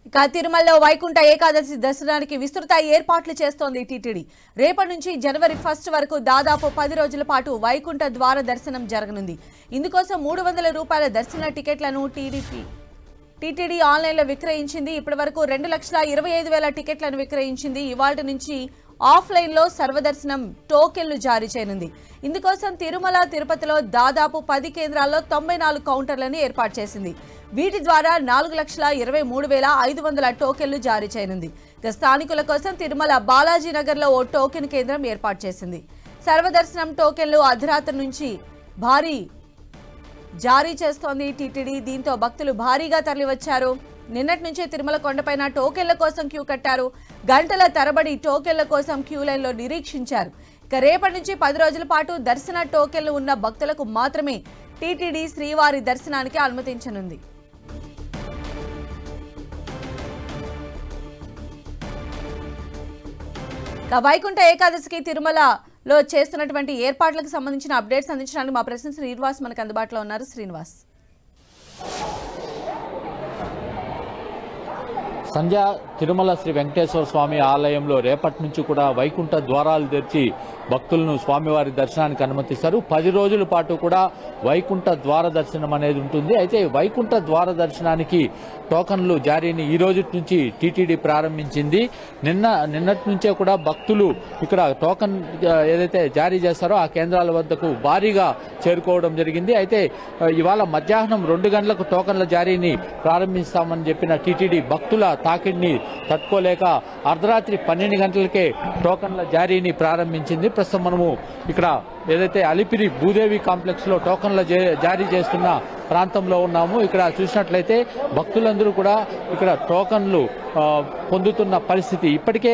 ఇక తిరుమలలో వైకుంఠ ఏకాదశి దర్శనానికి విస్తృత ఏర్పాట్లు చేస్తోంది టీటీడీ. రేపటి నుంచి జనవరి 1 వరకు దాదాపు 10 రోజుల పాటు వైకుంఠ ద్వార దర్శనం జరగనుంది. ఇందుకోసం 300 రూపాయల దర్శన టికెట్లను టీటీడీ ఆన్లైన్లో విక్రయించింది. ఇప్పటివరకు 2,25,000 టికెట్లను విక్రయించింది. ఇవాల్టి నుంచి ఆఫ్లైన్లో సర్వదర్శనం టోకెన్లు జారీ చేయనుంది. ఇందుకోసం తిరుమల, తిరుపతిలో దాదాపు 10 కేంద్రాల్లో 94 కౌంటర్లను ఏర్పాటు చేసింది. వీటి ద్వారా 4,23,500 టోకెన్లు జారీ చేయనుంది. స్థానికుల కోసం తిరుమల బాలాజీ నగర్లో ఓ టోకెన్ కేంద్రం ఏర్పాటు చేసింది. సర్వదర్శనం టోకెన్లు అర్ధరాత్రి నుంచి జారీ చేస్తోంది టీటీడీ. దీంతో భక్తులు భారీగా తరలివచ్చారు. నిన్నటి నుంచే తిరుమల కొండపైన టోకెన్ల కోసం క్యూ కట్టారు. గంటల తరబడి టోకెన్ల కోసం క్యూ లైన్లో నిరీక్షించారు. ఇక రేపటి నుంచి 10 రోజుల పాటు దర్శన టోకెన్లు ఉన్న భక్తులకు మాత్రమే టీటీడీ శ్రీవారి దర్శనానికి అనుమతించనుంది. వైకుంఠ ఏకాదశికి తిరుమలలో చేస్తున్నటువంటి ఏర్పాట్లకు సంబంధించిన అప్డేట్స్ అందించడానికి మా ప్రతినిధి శ్రీనివాస్ మనకు అందుబాటులో ఉన్నారు. శ్రీనివాస్, సంధ్య, తిరుమల శ్రీ వెంకటేశ్వర స్వామి ఆలయంలో రేపటి నుంచి కూడా వైకుంఠ ద్వారాలు తెరిచి భక్తులను స్వామివారి దర్శనానికి అనుమతిస్తారు. 10 రోజుల పాటు కూడా వైకుంఠ ద్వార దర్శనం అనేది ఉంటుంది. అయితే వైకుంఠ ద్వార దర్శనానికి టోకన్లు జారీని ఈ రోజు నుంచి టీటీడీ ప్రారంభించింది. నిన్నటి నుంచే కూడా భక్తులు ఇక్కడ టోకన్ ఏదైతే జారీ చేస్తారో ఆ కేంద్రాల వద్దకు భారీగా చేరుకోవడం జరిగింది. అయితే ఇవాళ మధ్యాహ్నం 2 గంటలకు టోకన్ల జారీని ప్రారంభిస్తామని చెప్పిన టీటీడీ భక్తుల తాకిడిని తట్టుకోలేక అర్ధరాత్రి 12 గంటలకే టోకన్ల జారీని ప్రారంభించింది. ప్రస్తుతం మనము ఇక్కడ ఏదైతే అలిపిరి భూదేవి కాంప్లెక్స్ లో టోకన్ల జారీ చేస్తున్న ప్రాంతంలో ఉన్నాము. ఇక్కడ చూసినట్లయితే భక్తులందరూ కూడా ఇక్కడ టోకన్లు పొందుతున్న పరిస్థితి. ఇప్పటికే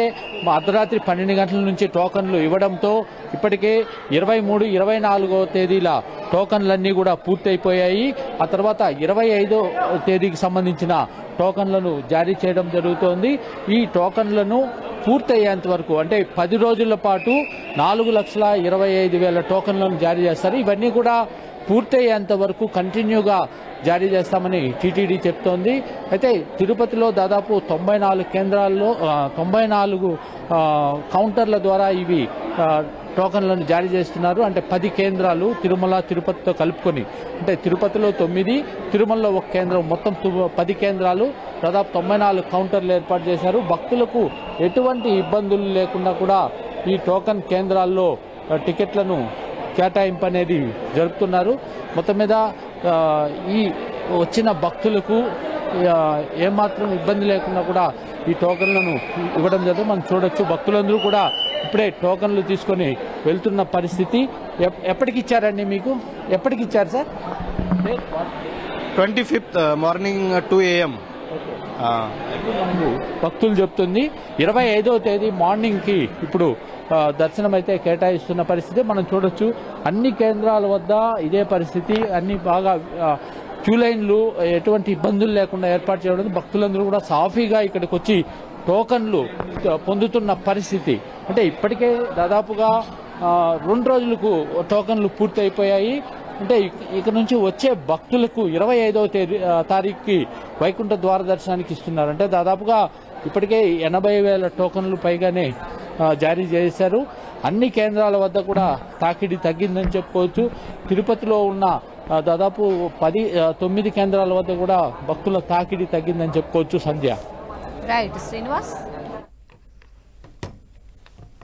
అర్ధరాత్రి 12 గంటల నుంచి టోకన్లు ఇవ్వడంతో ఇప్పటికే 23, 24వ తేదీల టోకన్లన్నీ కూడా పూర్తయిపోయాయి. ఆ తర్వాత 25వ తేదీకి సంబంధించిన టోకన్లను జారీ చేయడం జరుగుతోంది. ఈ టోకన్లను పూర్తయ్యేంత వరకు అంటే 10 రోజుల పాటు 4,25,000 టోకన్లను జారీ చేస్తారు. ఇవన్నీ కూడా పూర్తయ్యేంత వరకు కంటిన్యూగా జారీ చేస్తామని టీటీడీ చెప్తోంది. అయితే తిరుపతిలో దాదాపు 94 కేంద్రాల్లో 94 కౌంటర్ల ద్వారా ఇవి టోకన్లను జారీ చేస్తున్నారు. అంటే 10 కేంద్రాలు తిరుమల, తిరుపతితో కలుపుకొని, అంటే తిరుపతిలో 9, తిరుమలలో 1 కేంద్రం, మొత్తం 10 కేంద్రాలు, దాదాపు 94 కౌంటర్లు ఏర్పాటు చేశారు. భక్తులకు ఎటువంటి ఇబ్బందులు లేకుండా కూడా ఈ టోకన్ కేంద్రాల్లో టికెట్లను కేటాయింపు అనేది జరుపుతున్నారు. మొత్తం మీద ఈ వచ్చిన భక్తులకు ఏమాత్రం ఇబ్బంది లేకుండా కూడా ఈ టోకన్లను ఇవ్వడం జరుగుతుంది. మనం చూడొచ్చు భక్తులందరూ కూడా ఇప్పుడే టోకన్లు తీసుకొని వెళ్తున్న పరిస్థితి. ఎప్పటికి ఇచ్చారండి మీకు? ఎప్పటికి ఇచ్చారు సార్? 25th morning 2 AM. భక్తులు చెప్తుంది 25వ తేదీ మార్నింగ్ కి ఇప్పుడు దర్శనం అయితే కేటాయిస్తున్న పరిస్థితి మనం చూడొచ్చు. అన్ని కేంద్రాల వద్ద ఇదే పరిస్థితి. అన్ని బాగా క్యూ లైన్లు ఎటువంటి ఇబ్బందులు లేకుండా ఏర్పాటు చేయడం, భక్తులందరూ కూడా సాఫీగా ఇక్కడికి వచ్చి టోకన్లు పొందుతున్న పరిస్థితి. అంటే ఇప్పటికే దాదాపుగా 2 రోజులకు టోకన్లు పూర్తి అయిపోయాయి. అంటే ఇక నుంచి వచ్చే భక్తులకు 25వ తారీఖుకి వైకుంఠ ద్వార దర్శనానికి ఇస్తున్నారు. అంటే దాదాపుగా ఇప్పటికే 80,000 టోకన్లు పైగానే జారీ చేశారు. అన్ని కేంద్రాల వద్ద కూడా తాకిడి తగ్గిందని చెప్పుకోవచ్చు. తిరుపతిలో ఉన్న దాదాపు 9 కేంద్రాల వద్ద కూడా భక్తుల తాకిడి తగ్గిందని చెప్పుకోవచ్చు. సంధ్య. రైట్ శ్రీనివాస్.